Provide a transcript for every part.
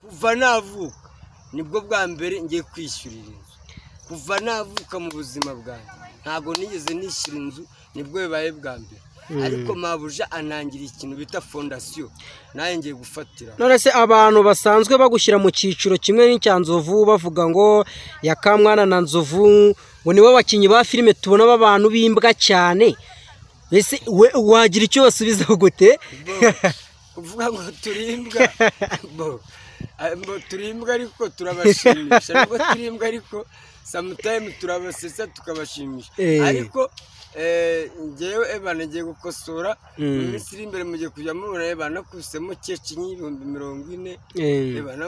kuva navuka nibwo bwa mbere ngiye kwishyurira inzu. Kuva navuka mu buzima bwanjye ntabwo nigeze nishyura inzu, nibwo bibaye bwa mbere. Ariko mabuja anangira ikintu bita fondasiyo, nawe ngiye gufatira. None se abantu basanzwe bagushyira mu cyiciro kimwe n'icya Nzovu bavuga ngo Yakamwana na Nzovu ngo nibo bakinnyi ba filime tubona b'abantu b'imbwa cyane, ese wagira icyo basubiza gute? Kuvuga ngo turimbwa turimbwa ariko turabashimisha, nubwo turimbwa ariko sometimes turabasesa tukabashimisha. Ariko ngewe ebana ngiye gukosora mu minsi iri imbere, mugiye kujya mubona ebana kubisemo keke y'ibihumbi 40, ebana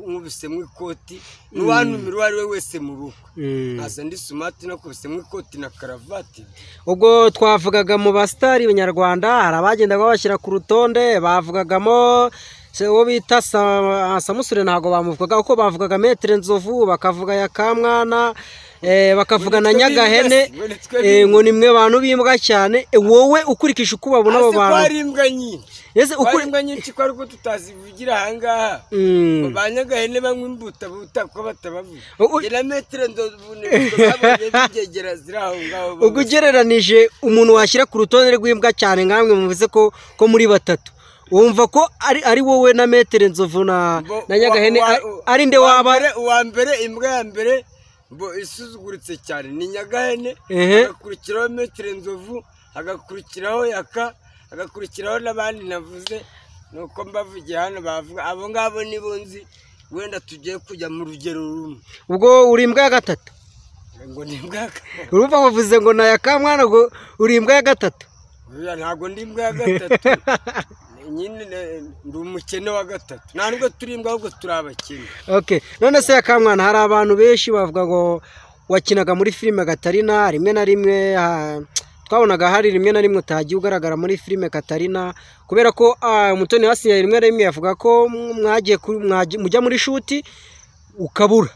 nkubisemo ikoti n'uwantumira uwo ari we wese mu bukwe nkaza ndi sumati no kubisemo ikoti na karavati. Ubwo twavugaga mu basitari b'Abanyarwanda hari abagendaga babashyira ku rutonde, bavugagamo uwo bita Samusure, ntabwo bamuvugaga uko bavugaga Maître Nzovu, bakavuga Yakamwana, bakavuga na Nyagahene, ngo nimwe bantu b'imbwa cyane. Wowe ukurikije uko babona abo bantu, ari imbwa nyinshi, ese ukuri imbwa nyinshi ko ariko tutazivugira ahangaha. Ba Nyagahene banywa imbuta ko batabavuga, na Maître Nzovu babonye bigegera ziri aho ngaho. Ubwo ugereranije umuntu washyira ku rutonde rw'imbwa cyane nkamwe muvuze ko muri batatu, wumva ko ari wowe na Maître Nzovu na Nyagahene ari nde waba uwa mbere? Imbwa ya mbere isuzuguritse cyane ni Nyagahene, hagakurikiraho Maître Nzovu, hagakurikiraho Yaka, hagakurikiraho n'abandi navuze. Nuko mbavugiye hano bavuga abo ngabo nibo nzi, wenda tugiye kujya mu rugero rumwe. Ubwo uri imbwa ya gatatu? Ngo ni imbwa ya gatatu. Urumva bavuze ngo na Yakamwana ngo uri imbwa ya gatatu? Ntabwo ndi imbwa ya gatatu, nyine ndi umukene wa gatatu. Nta nubwo turi imbwa ahubwo turi abakene. Okay, none se Yakamwana, hari abantu benshi bavuga ngo wakinaga muri filime Gatarina, rimwe na rimwe twabonaga hari rimwe na rimwe utagiye ugaragara muri filime Gatarina kubera ko Umutoni Hasinya rimwe na rimwe yavuga ko mujya muri shuti ukabura.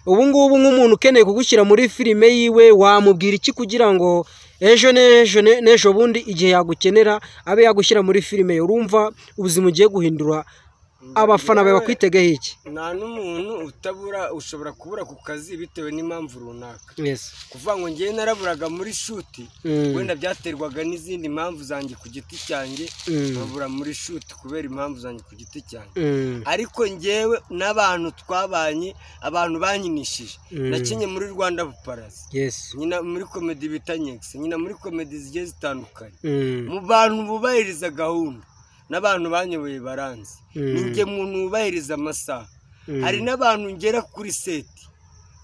Ubu ngubu nk'umuntu ukeneye kugushyira muri filime yiwe wamubwira iki kugira ngo ejo n'ejo bundi igihe yagukenera abe yagushyira muri filime? Urumva ubuzima ugiye guhindura, abafana bawe bakwitegeho iki? Nta n'umuntu utabura, ushobora kubura ku kazi bitewe n'impamvu runaka. Kuvuga ngo ngewe naraburaga muri shuti, wenda byaterwaga n'izindi mpamvu zanjye ku giti cyanjye, nkabura muri shuti kubera impamvu zanjye ku giti cyanjye. Ariko ngewe n'abantu twabanye, abantu banyinishije, nakinye muri Rwanda Paparazzi, nyina muri komedi bita Nyex, nyina muri komedi zigiye zitandukanye, mu bantu bubahiriza gahunda n'abantu banyoboye baranzi. Ninjye muntu wubahiriza amasaha. Hari n'abantu ngera kuri seti,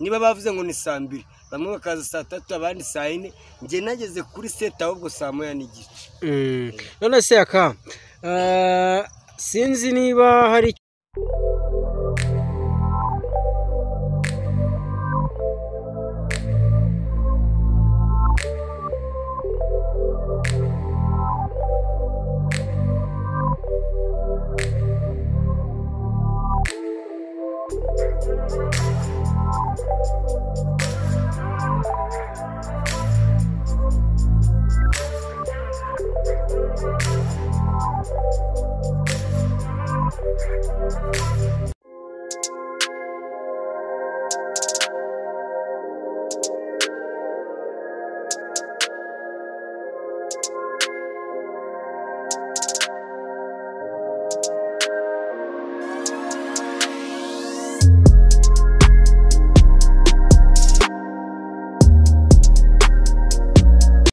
niba bavuze ngo ni saa 2, bamwe bakaza saa 3, abandi saa 4, njye nageze kuri seti ahubwo saa 1:30. None se Yaka, sinzi niba hari Thank you.